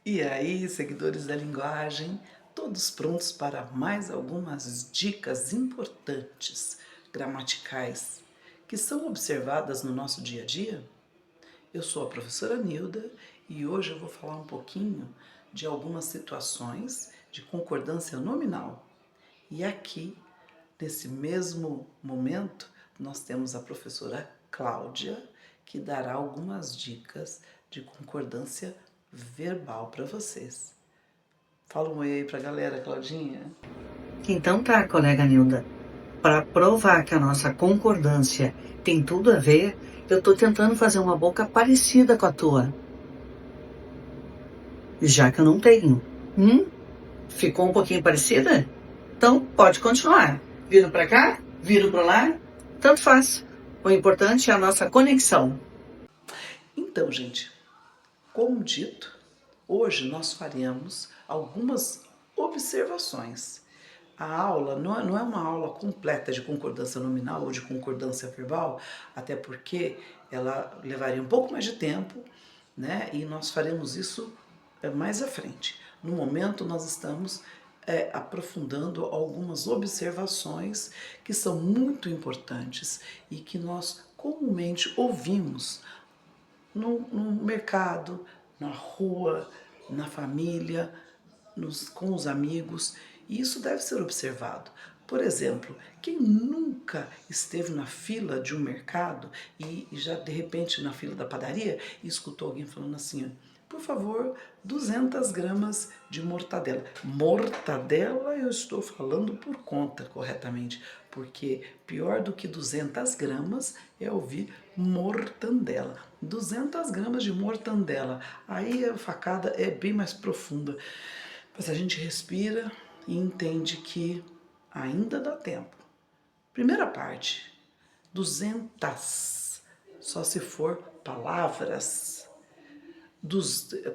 E aí, seguidores da linguagem, todos prontos para mais algumas dicas importantes gramaticais que são observadas no nosso dia a dia? Eu sou a professora Nilda e hoje eu vou falar um pouquinho de algumas situações de concordância nominal. E aqui, nesse mesmo momento, nós temos a professora Cláudia, que dará algumas dicas de concordância verbal para vocês. Fala um oi aí pra galera, Claudinha. Então tá, colega Nilda. Para provar que a nossa concordância tem tudo a ver, eu tô tentando fazer uma boca parecida com a tua. Já que eu não tenho. Ficou um pouquinho parecida? Então pode continuar. Viro para cá, viro para lá, tanto faz. O importante é a nossa conexão. Então, gente, como dito, hoje nós faremos algumas observações. A aula não é uma aula completa de concordância nominal ou de concordância verbal, até porque ela levaria um pouco mais de tempo, né? E nós faremos isso mais à frente. No momento, nós estamos aprofundando algumas observações que são muito importantes e que nós comumente ouvimos no mercado, na rua, na família, com os amigos, e isso deve ser observado. Por exemplo, quem nunca esteve na fila de um mercado e já de repente na fila da padaria e escutou alguém falando assim, por favor, 200 gramas de mortadela. Mortadela eu estou falando por conta corretamente, porque pior do que 200 gramas é ouvir mortandela. 200 gramas de mortandela, aí a facada é bem mais profunda. Mas a gente respira e entende que ainda dá tempo. Primeira parte, 200, só se for palavras.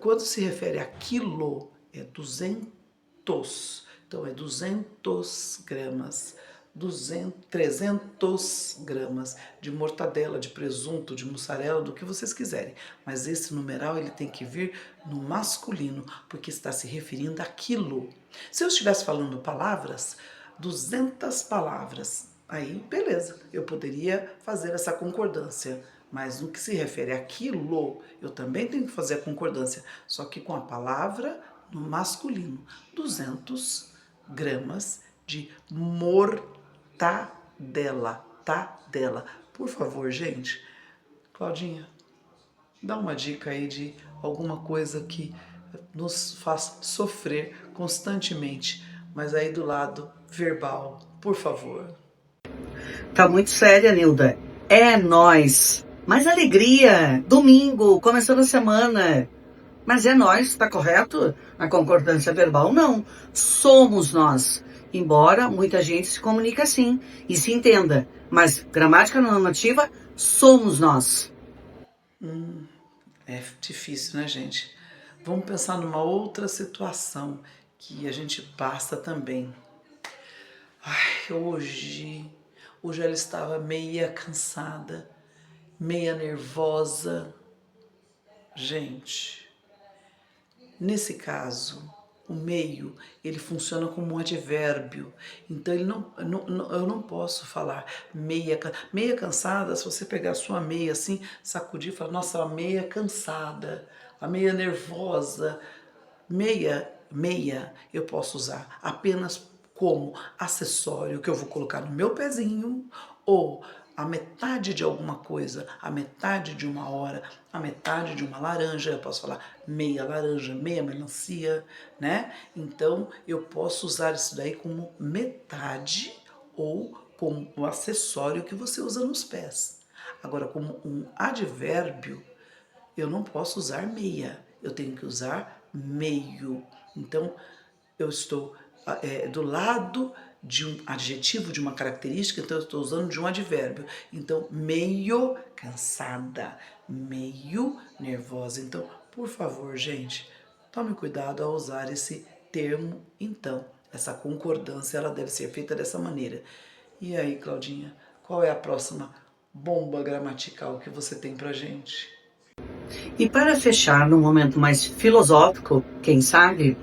Quando se refere a quilo, é 200. Então é 200 gramas, 300 gramas de mortadela, de presunto, de mussarela, do que vocês quiserem. Mas esse numeral ele tem que vir no masculino, porque está se referindo a quilo. Se eu estivesse falando palavras, 200 palavras, aí beleza, eu poderia fazer essa concordância. Mas no que se refere a quilo, eu também tenho que fazer a concordância, só que com a palavra no masculino. 200 gramas de mortadela. Tadela. Por favor, gente. Claudinha, dá uma dica aí de alguma coisa que nos faz sofrer constantemente, mas aí do lado verbal, por favor. Tá muito séria, Nilda. É nós. Mais alegria. Domingo, começando a semana. Mas é nós, tá correto? A concordância verbal não. Somos nós. Embora muita gente se comunique assim e se entenda. Mas gramática normativa, somos nós. É difícil, né, gente? Vamos pensar numa outra situação que a gente passa também. Ai, hoje ela estava meia cansada, meia nervosa. Gente, nesse caso, o meio, ele funciona como um advérbio. Então, eu não posso falar meia cansada. Se você pegar a sua meia assim, sacudir e falar, nossa, a meia cansada, a meia nervosa. Meia, eu posso usar apenas como acessório que eu vou colocar no meu pezinho ou a metade de alguma coisa, a metade de uma hora, a metade de uma laranja, eu posso falar meia laranja, meia melancia, né? Então eu posso usar isso daí como metade ou como o acessório que você usa nos pés. Agora, como um advérbio, eu não posso usar meia, eu tenho que usar meio. Então, eu estou do lado de um adjetivo, de uma característica, então eu estou usando de um advérbio. Então, meio cansada, meio nervosa. Então, por favor, gente, tome cuidado ao usar esse termo, então. Essa concordância, ela deve ser feita dessa maneira. E aí, Claudinha, qual é a próxima bomba gramatical que você tem pra gente? E para fechar, num momento mais filosófico, quem sabe,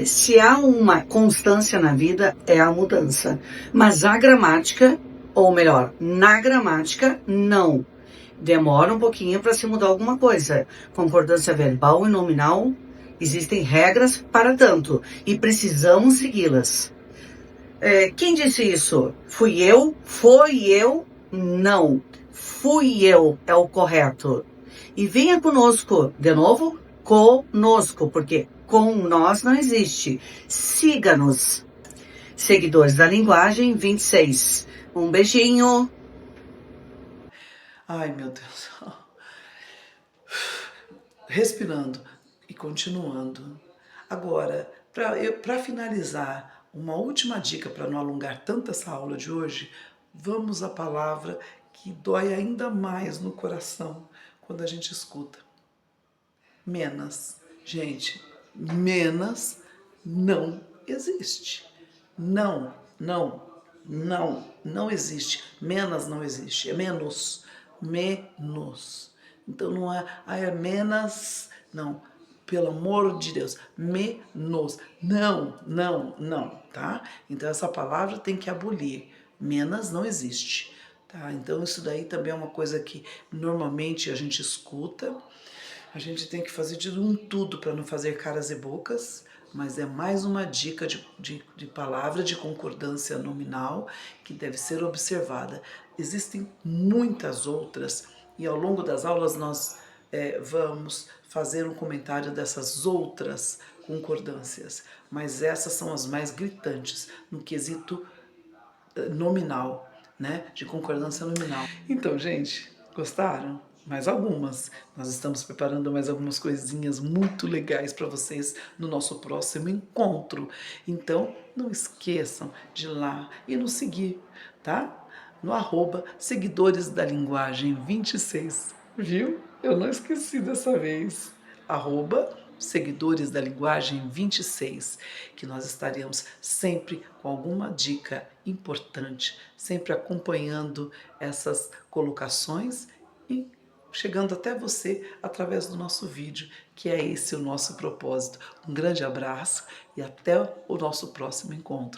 se há uma constância na vida, é a mudança. Mas a gramática, ou melhor, na gramática, não. Demora um pouquinho para se mudar alguma coisa. Concordância verbal e nominal, existem regras para tanto e precisamos segui-las. Quem disse isso? Fui eu? Foi eu? Não. Fui eu é o correto. E venha conosco, de novo, conosco, porque com nós não existe. Siga-nos. Seguidores da Linguagem 26. Um beijinho. Ai, meu Deus. Respirando e continuando. Agora, para finalizar, uma última dica para não alongar tanto essa aula de hoje, vamos à palavra que dói ainda mais no coração quando a gente escuta. Menos. Gente, menos não existe. Não, não, não existe. Menos não existe. É menos. Menos. Então não é, é menos, não. Pelo amor de Deus, menos. Não, tá? Então essa palavra tem que abolir. Menos não existe, tá? Então isso daí também é uma coisa que normalmente a gente escuta. A gente tem que fazer de tudo para não fazer caras e bocas, mas é mais uma dica de palavra de concordância nominal que deve ser observada. Existem muitas outras e ao longo das aulas nós vamos fazer um comentário dessas outras concordâncias, mas essas são as mais gritantes no quesito nominal, né? De concordância nominal. Então, gente, gostaram? Mais algumas. Nós estamos preparando mais algumas coisinhas muito legais para vocês no nosso próximo encontro. Então, não esqueçam de ir lá e nos seguir, tá? No @ Seguidores da Linguagem 26. Viu? Eu não esqueci dessa vez. @ Seguidores da Linguagem 26, que nós estaremos sempre com alguma dica importante, sempre acompanhando essas colocações e chegando até você através do nosso vídeo, que é esse o nosso propósito. Um grande abraço e até o nosso próximo encontro.